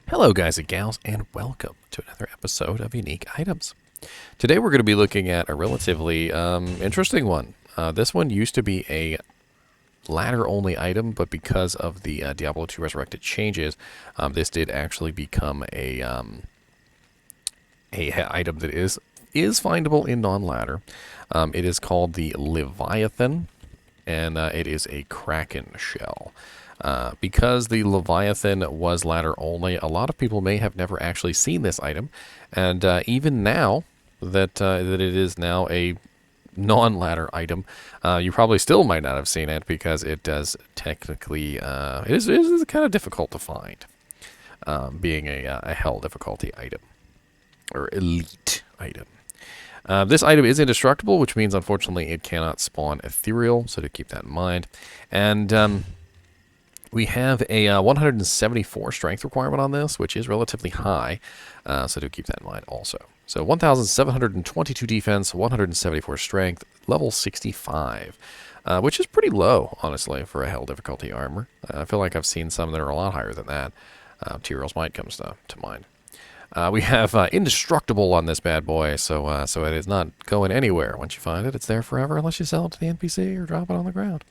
Hello guys and gals, and welcome to another episode of Unique Items. Today we're going to be looking at a relatively interesting one. This one used to be a ladder-only item, but because of the Diablo 2 Resurrected changes, this did actually become a item that is findable in non-ladder. It is called the Leviathan, and it is a Kraken shell. Because the Leviathan was ladder only, a lot of people may have never actually seen this item, and even now that it is now a non-ladder item, you probably still might not have seen it because it does technically it is kind of difficult to find, being a hell difficulty item or elite item. This item is indestructible, which means unfortunately it cannot spawn ethereal, so to keep that in mind. And we have a 174 strength requirement on this, which is relatively high, so do keep that in mind also. So 1,722 defense, 174 strength, level 65, which is pretty low, honestly, for a hell difficulty armor. I feel like I've seen some that are a lot higher than that. Tyrell's Might comes to mind. We have Indestructible on this bad boy, so it is not going anywhere. Once you find it, it's there forever unless you sell it to the NPC or drop it on the ground.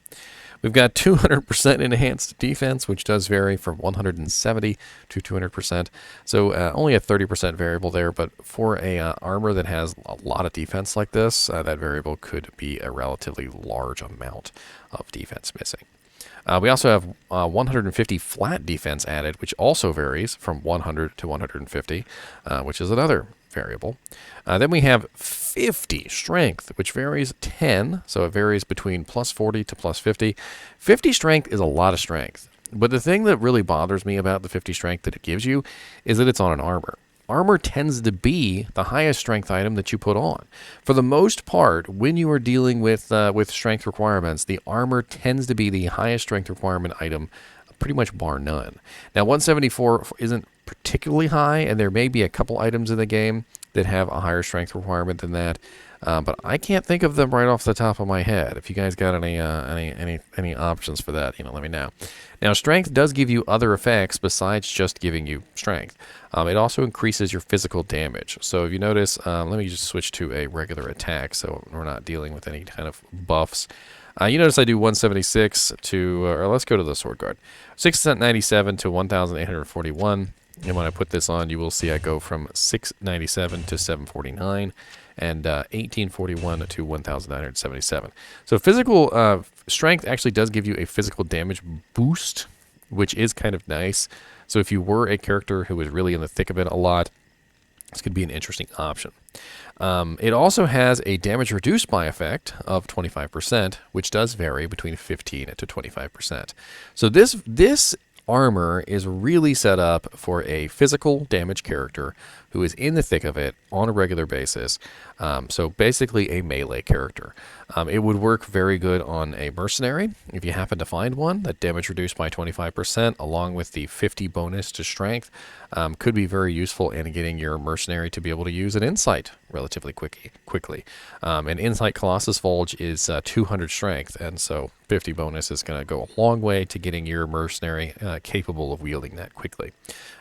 We've got 200% enhanced defense, which does vary from 170 to 200%. So only a 30% variable there, but for a armor that has a lot of defense like this, that variable could be a relatively large amount of defense missing. We also have 150 flat defense added, which also varies from 100 to 150, which is another variable. Then we have 50 strength, which varies 10, so it varies between plus 40 to plus 50. 50 strength is a lot of strength, but the thing that really bothers me about the 50 strength that it gives you is that it's on an armor. Armor tends to be the highest strength item that you put on. For the most part, when you are dealing with strength requirements, the armor tends to be the highest strength requirement item, pretty much bar none. Now, 174 isn't particularly high, and there may be a couple items in the game that have a higher strength requirement than that, but I can't think of them right off the top of my head. If you guys got any options for that, let me know. Now, strength does give you other effects besides just giving you strength. It also increases your physical damage. So if you notice, let me just switch to a regular attack so we're not dealing with any kind of buffs. You notice I do 176 to, or let's go to the sword guard, 697 to 1,841. And when I put this on, you will see I go from 697 to 749 and 1841 to 1,977. So physical strength actually does give you a physical damage boost, which is kind of nice. So if you were a character who was really in the thick of it a lot, this could be an interesting option. It also has a damage reduced by effect of 25%, which does vary between 15 to 25%. So this armor is really set up for a physical damage character who is in the thick of it on a regular basis. So basically a melee character. It would work very good on a mercenary if you happen to find one. That damage reduced by 25% along with the 50 bonus to strength could be very useful in getting your mercenary to be able to use an insight relatively quickly. An insight Colossus Vulge is 200 strength, and so 50 bonus is going to go a long way to getting your mercenary capable of wielding that quickly.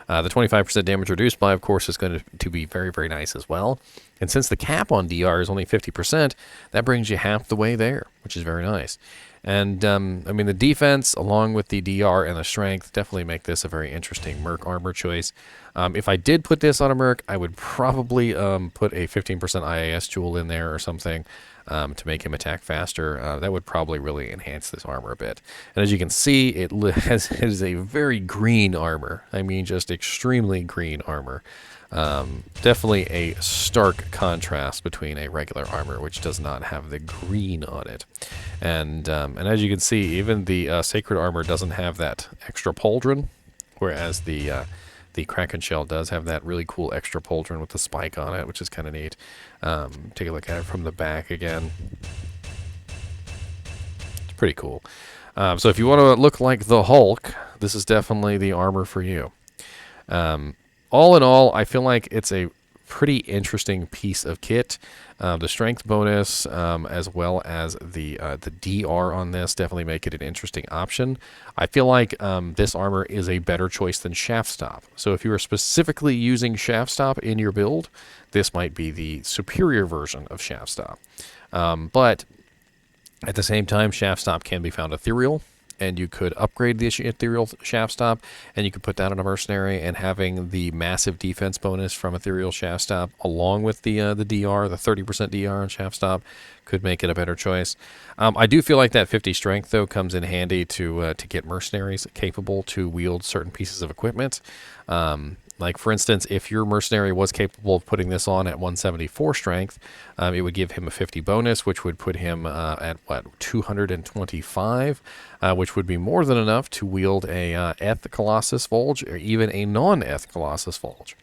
The 25% damage reduced by, of course, is going to be very, very nice as well. And since the cap on DR is only 50%, that brings you half the way there, which is very nice. And, I mean, the defense, along with the DR and the strength, definitely make this a very interesting Merc armor choice. If I did put this on a Merc, I would probably put a 15% IAS jewel in there or something to make him attack faster. That would probably really enhance this armor a bit. And as you can see, it is a very green armor. I mean, just extremely green armor. Definitely a stark contrast between a regular armor, which does not have the green on it. And as you can see, even the sacred armor doesn't have that extra pauldron, whereas the Kraken shell does have that really cool extra pauldron with the spike on it, which is kind of neat. Take a look at it from the back again. It's pretty cool. So if you want to look like the Hulk, this is definitely the armor for you. All in all, I feel like it's a pretty interesting piece of kit. The strength bonus, as well as the DR on this, definitely make it an interesting option. I feel like this armor is a better choice than shaft stop. So if you are specifically using shaft stop in your build, this might be the superior version of shaft stop. But at the same time, shaft stop can be found ethereal, and you could upgrade the ethereal shaft stop, and you could put that on a mercenary, and having the massive defense bonus from ethereal shaft stop along with the DR, the 30% DR on shaft stop, could make it a better choice. I do feel like that 50 strength though comes in handy to get mercenaries capable to wield certain pieces of equipment. Like, for instance, if your mercenary was capable of putting this on at 174 strength, it would give him a 50 bonus, which would put him at, 225, which would be more than enough to wield a Eth Colossus Vulge, or even a non-Eth Colossus Vulge.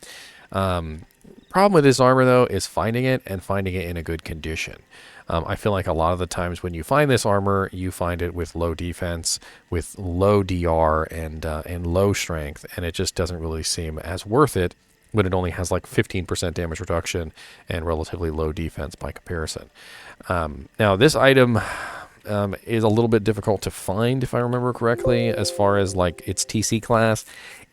Problem with this armor, though, is finding it, and finding it in a good condition. I feel like a lot of the times when you find this armor, you find it with low defense, with low DR, and low strength, and it just doesn't really seem as worth it when it only has like 15% damage reduction and relatively low defense by comparison. Now, this item is a little bit difficult to find, if I remember correctly, as far as like its TC class.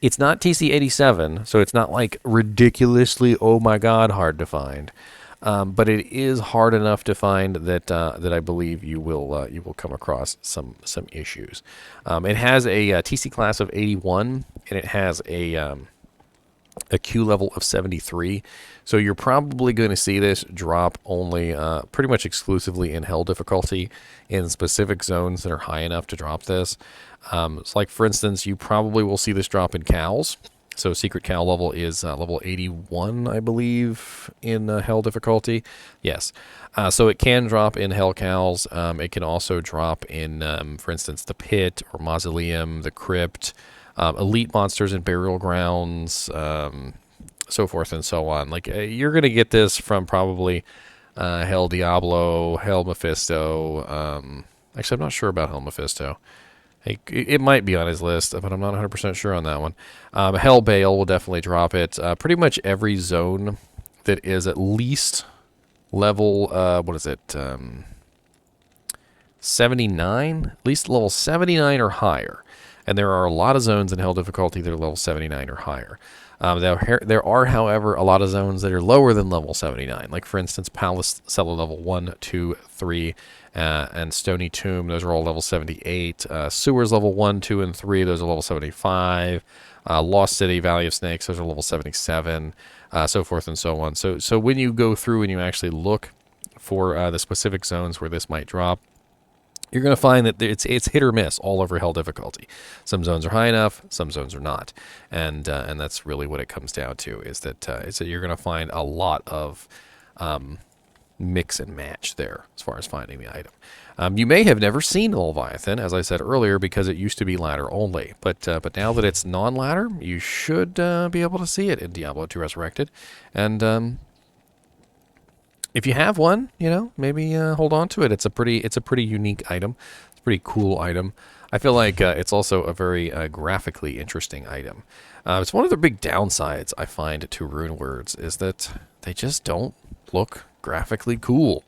It's not TC 87, so it's not like ridiculously, oh my god, hard to find. But it is hard enough to find that that I believe you will come across some issues. It has a TC class of 81, and it has a Q level of 73. So you're probably going to see this drop only pretty much exclusively in hell difficulty in specific zones that are high enough to drop this. So like, for instance, you probably will see this drop in cows. So secret cow level is level 81, I believe, in hell difficulty. Yes. So it can drop in hell cows. It can also drop in, for instance, the pit or mausoleum, the crypt, elite monsters in burial grounds, so forth and so on. Like, you're going to get this from probably hell Diablo, hell Mephisto. Actually, I'm not sure about hell Mephisto. It might be on his list, but I'm not 100% sure on that one. Hell Bale will definitely drop it. Pretty much every zone that is at least level, 79? At least level 79 or higher. And there are a lot of zones in hell difficulty that are level 79 or higher. There are, however, a lot of zones that are lower than level 79. Like, for instance, Palace Cellar level 1, 2, 3, and Stony Tomb. Those are all level 78. Sewers level 1, 2, and 3. Those are level 75. Lost City, Valley of Snakes. Those are level 77. So forth and so on. So when you go through and you actually look for the specific zones where this might drop, you're going to find that it's hit or miss all over hell difficulty. Some zones are high enough, some zones are not, and that's really what it comes down to. Is that you're going to find a lot of mix and match there as far as finding the item. You may have never seen Leviathan, as I said earlier, because it used to be ladder only, but now that it's non-ladder, you should be able to see it in Diablo 2 Resurrected, and if you have one, maybe hold on to it. It's a pretty unique item. It's a pretty cool item. I feel like it's also a very graphically interesting item. It's one of the big downsides I find to rune words is that they just don't look graphically cool.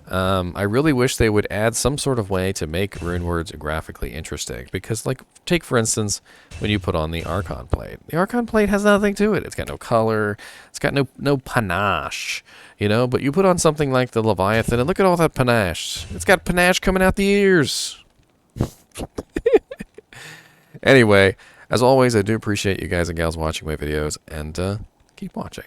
I really wish they would add some sort of way to make rune words graphically interesting. Because, like, take for instance when you put on the Archon plate. The Archon plate has nothing to it. It's got no color. It's got no panache. But you put on something like the Leviathan, and look at all that panache. It's got panache coming out the ears. Anyway, as always, I do appreciate you guys and gals watching my videos, and keep watching.